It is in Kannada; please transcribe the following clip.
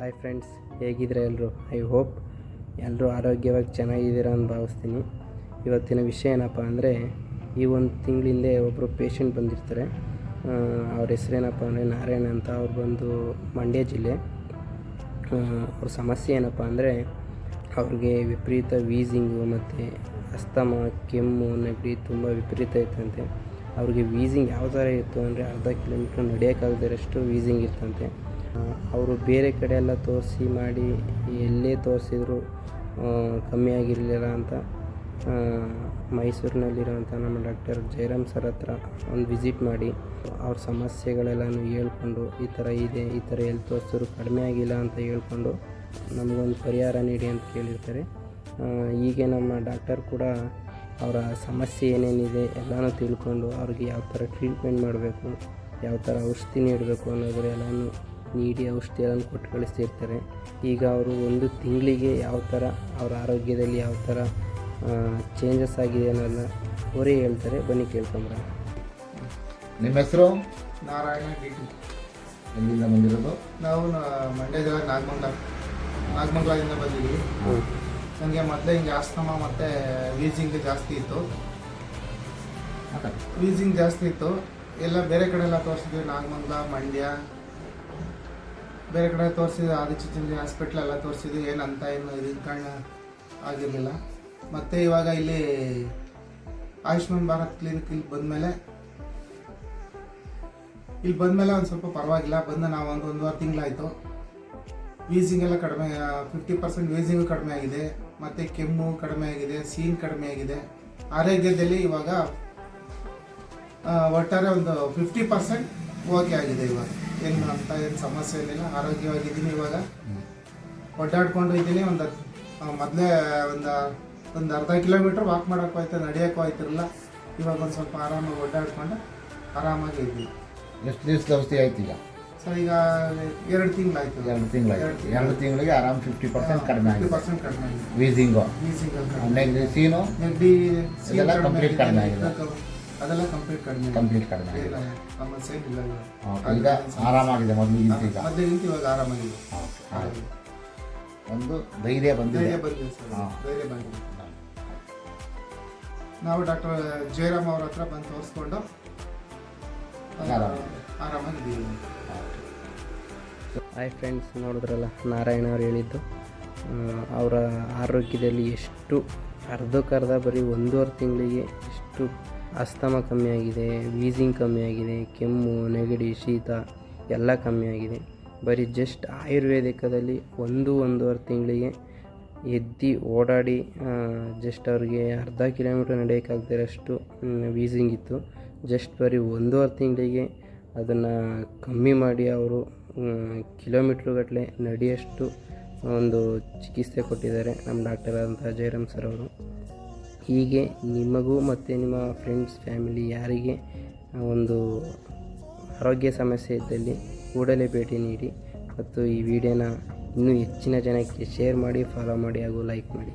ಹಾಯ್ ಫ್ರೆಂಡ್ಸ್, ಹೇಗಿದ್ರೆ ಎಲ್ಲರೂ? ಐ ಹೋಪ್ ಎಲ್ಲರೂ ಆರೋಗ್ಯವಾಗಿ ಚೆನ್ನಾಗಿದ್ದೀರಾ ಅಂತ ಭಾವಿಸ್ತೀನಿ. ಇವತ್ತಿನ ವಿಷಯ ಏನಪ್ಪ ಅಂದರೆ, ಈ ಒಂದು ತಿಂಗಳಿಂದೆ ಒಬ್ಬರು ಪೇಷಂಟ್ ಬಂದಿರ್ತಾರೆ. ಅವ್ರ ಹೆಸ್ರೇನಪ್ಪ ಅಂದರೆ ನಾರಾಯಣ ಅಂತ. ಅವ್ರು ಬಂದು ಮಂಡ್ಯ ಜಿಲ್ಲೆ. ಅವ್ರ ಸಮಸ್ಯೆ ಏನಪ್ಪ ಅಂದರೆ, ಅವ್ರಿಗೆ ವಿಪರೀತ ವೀಸಿಂಗು ಮತ್ತು ಅಸ್ತಮ, ಕೆಮ್ಮು, ನೆಗಡಿ ತುಂಬ ವಿಪರೀತ ಇತ್ತಂತೆ. ಅವ್ರಿಗೆ ವೀಸಿಂಗ್ ಯಾವ ಥರ ಇತ್ತು ಅಂದರೆ, ಅರ್ಧ ಕಿಲೋಮೀಟ್ರ್ ನಡೆಯೋಕ್ಕಾಗದಿರೋಷ್ಟು ವೀಸಿಂಗ್ ಇರ್ತಂತೆ. ಅವರು ಬೇರೆ ಕಡೆ ಎಲ್ಲ ತೋರಿಸಿ ಮಾಡಿ ಎಲ್ಲೇ ತೋರಿಸಿದ್ರು ಕಮ್ಮಿ ಆಗಿರಲಿಲ್ಲ ಅಂತ ಮೈಸೂರಿನಲ್ಲಿರೋಂಥ ನಮ್ಮ ಡಾಕ್ಟರ್ ಜಯರಾಮ್ ಸರ್ ಹತ್ರ ಒಂದು ವಿಸಿಟ್ ಮಾಡಿ ಅವ್ರ ಸಮಸ್ಯೆಗಳೆಲ್ಲನೂ ಹೇಳ್ಕೊಂಡು, ಈ ಥರ ಇದೆ, ಈ ಥರ ಎಲ್ಲಿ ತೋರಿಸಿದ್ರು ಕಡಿಮೆ ಆಗಿಲ್ಲ ಅಂತ ಹೇಳ್ಕೊಂಡು ನಮಗೊಂದು ಪರಿಹಾರ ನೀಡಿ ಅಂತ ಕೇಳಿರ್ತಾರೆ. ಹೀಗೆ ನಮ್ಮ ಡಾಕ್ಟರ್ ಕೂಡ ಅವರ ಸಮಸ್ಯೆ ಏನೇನಿದೆ ಎಲ್ಲನೂ ತಿಳ್ಕೊಂಡು ಅವ್ರಿಗೆ ಯಾವ ಥರ ಟ್ರೀಟ್ಮೆಂಟ್ ಮಾಡಬೇಕು, ಯಾವ ಥರ ಔಷಧಿ ನೀಡಬೇಕು ಅನ್ನೋದ್ರ ಎಲ್ಲನೂ ನೀಡಿ ಔಷಧಿ ಎಲ್ಲ ಕೊಟ್ಟು ಕಳಿಸ್ತಿರ್ತಾರೆ. ಈಗ ಅವರು ಒಂದು ತಿಂಗಳಿಗೆ ಯಾವ ಥರ ಅವರ ಆರೋಗ್ಯದಲ್ಲಿ ಯಾವ ಥರ ಚೇಂಜಸ್ ಆಗಿದೆ ಅನ್ನೋದನ್ನ ಅವರೇ ಹೇಳ್ತಾರೆ. ಬನ್ನಿ ಕೇಳ್ಕೊಂಬರ. ನಿಮ್ಮ ಹೆಸರು? ನಾರಾಯಣ ಡಿ.ಟಿ. ಎಲ್ಲಿಂದ ಬಂದಿರೋದು? ನಾವು ಮಂಡ್ಯ ಜಿಲ್ಲೆ ನಾಗಮಂಗಲದಿಂದ ಬಂದಿದ್ದೀವಿ. ನನಗೆ ಮೊದಲೇ ಹಿಂಗೆ ಆಸ್ತಮ ಮತ್ತು ವೀಸಿಂಗ್ ಜಾಸ್ತಿ ಇತ್ತು. ಎಲ್ಲ ಬೇರೆ ಕಡೆ ಎಲ್ಲ ತೋರಿಸಿದ್ವಿ. ನಾಗಮಂಗಲ, ಮಂಡ್ಯ, ಬೇರೆ ಕಡೆ ತೋರಿಸಿದ್ವಿ. ಆದಿಚುಂಚನಗಿರಿ ಹಾಸ್ಪಿಟ್ಲ್ ಎಲ್ಲ ತೋರಿಸಿದ್ವಿ. ಏನಂತ ಇದು ಕಾರಣ ಆಗಿರಲಿಲ್ಲ. ಮತ್ತು ಇವಾಗ ಇಲ್ಲಿ ಆಯುಷ್ಮಾನ್ ಭಾರತ್ ಕ್ಲಿನಿಕ್ ಇಲ್ಲಿ ಬಂದಮೇಲೆ ಒಂದು ಸ್ವಲ್ಪ ಪರವಾಗಿಲ್ಲ. ನಾವು ಒಂದೂವರೆ ತಿಂಗಳಾಯಿತು. ವೀಸಿಂಗ್ ಎಲ್ಲ ಕಡಿಮೆ, 50% ವೀಸಿಂಗು ಕಡಿಮೆ ಆಗಿದೆ. ಮತ್ತು ಕೆಮ್ಮು ಕಡಿಮೆ ಆಗಿದೆ, ಸೀನ್ ಕಡಿಮೆ ಆಗಿದೆ. ಆರೋಗ್ಯದಲ್ಲಿ ಇವಾಗ ಒಟ್ಟಾರೆ ಒಂದು 50% ಓಕೆ ಆಗಿದೆ. ಇವಾಗ ಏನು ಸಮಸ್ಯೆ ಏನಿಲ್ಲ, ಆರೋಗ್ಯವಾಗಿದ್ದೀನಿ. ಇವಾಗ ಒಡ್ಡಾಡ್ಕೊಂಡು ಇದ್ದೀನಿ. ಮೊದಲೇ ಒಂದು ಅರ್ಧ ಕಿಲೋಮೀಟ್ರ್ ವಾಕ್ ಮಾಡೋಕ್ಕೂ ಆಯ್ತು, ನಡೆಯೋಕ್ಕೂ ಆಯ್ತಿರಲಿಲ್ಲ. ಇವಾಗ ಒಂದು ಸ್ವಲ್ಪ ಆರಾಮಾಗಿ ಒಡ್ಡಾಡ್ಕೊಂಡು ಆರಾಮಾಗಿ ಇದ್ವಿ. ಎಷ್ಟು ದಿವಸದ ಔಷಧಿ ಆಯ್ತು ಈಗ? ಸರ್ ಈಗ 2 ತಿಂಗಳಾಯ್ತು. 2 ತಿಂಗಳಿಗೆ ಆರಾಮ್ 50% ಕಡಿಮೆ ಆಗಿದೆ. 50% ಕಡಿಮೆ ಆಗಿದೆ. ವೀಸಿಂಗು, ನೆಗಡಿ, ನೆಗಡಿ ಅದೆಲ್ಲ ಕಂಪ್ಲೀಟ್ ಕಡಿಮೆ ಆಗಿದೆ. ಅದೆಲ್ಲ ಕಂಪ್ಲೀಟ್ ಕಡಿಮೆ ಆಗಿದೆ. ಸಮಸ್ಯೆ ಇಲ್ಲ. ಈಗ ಆರಾಮಾಗಿದೆ. ಮೊದಲಿಗಿಂತ ಇವಾಗ ಆರಾಮಾಗಿದೆ. ಒಂದು ಧೈರ್ಯ ಬಂದಿದೆ. ಧೈರ್ಯ ಬಂದಿದೆ. ನಾವು ಡಾಕ್ಟರ್ ಜಯರಾಮ್ ಅವ್ರ ಹತ್ರ ಬಂದು ತೋರಿಸ್ಕೊಂಡು ಆರಾಮಾಗಿದ್ದೀವಿ. ಹಾಯ್ ಫ್ರೆಂಡ್ಸ್, ನೋಡಿದ್ರಲ್ಲ ನಾರಾಯಣ ಅವ್ರು ಹೇಳಿದ್ದು. ಅವರ ಆರೋಗ್ಯದಲ್ಲಿ ಎಷ್ಟು ಅರ್ಧಕ್ಕರ್ಧ ಬರೀ 1.5 ತಿಂಗಳಿಗೆ ಎಷ್ಟು ಅಸ್ತಮ ಕಮ್ಮಿ ಆಗಿದೆ, ವೀಸಿಂಗ್ ಕಮ್ಮಿ ಆಗಿದೆ, ಕೆಮ್ಮು, ನೆಗಡಿ, ಶೀತ ಎಲ್ಲ ಕಮ್ಮಿ ಆಗಿದೆ. ಬರೀ ಜಸ್ಟ್ ಆಯುರ್ವೇದಿಕದಲ್ಲಿ 1.5 ತಿಂಗಳಿಗೆ ಎದ್ದು ಓಡಾಡಿ ಜಸ್ಟ್ ಅವ್ರಿಗೆ ಅರ್ಧ ಕಿಲೋಮೀಟ್ರ್ ನಡೆಯೋಕ್ಕಾಗದಿರೋಷ್ಟು ವೀಸಿಂಗ್ ಇತ್ತು. ಜಸ್ಟ್ ಬರೀ 1.5 ತಿಂಗಳಿಗೆ ಅದನ್ನು ಕಮ್ಮಿ ಮಾಡಿ ಅವರು ಕಿಲೋಮೀಟ್ರುಗಟ್ಟಲೆ ನಡೆಯೋಷ್ಟು ಒಂದು ಚಿಕಿತ್ಸೆ ಕೊಟ್ಟಿದ್ದಾರೆ ನಮ್ಮ ಡಾಕ್ಟರ್ ಆದಂಥ ಜಯರಾಮ್ ಸರ್ ಅವರು. ಹೀಗೆ ನಿಮಗೂ ಮತ್ತು ನಿಮ್ಮ ಫ್ರೆಂಡ್ಸ್, ಫ್ಯಾಮಿಲಿ ಯಾರಿಗೆ ಒಂದು ಆರೋಗ್ಯ ಸಮಸ್ಯೆ ಇದ್ದಲ್ಲಿ ಕೂಡಲೇ ಭೇಟಿ ನೀಡಿ. ಮತ್ತು ಈ ವಿಡಿಯೋನ ಇನ್ನೂ ಹೆಚ್ಚಿನ ಜನಕ್ಕೆ ಶೇರ್ ಮಾಡಿ, ಫಾಲೋ ಮಾಡಿ ಹಾಗೂ ಲೈಕ್ ಮಾಡಿ.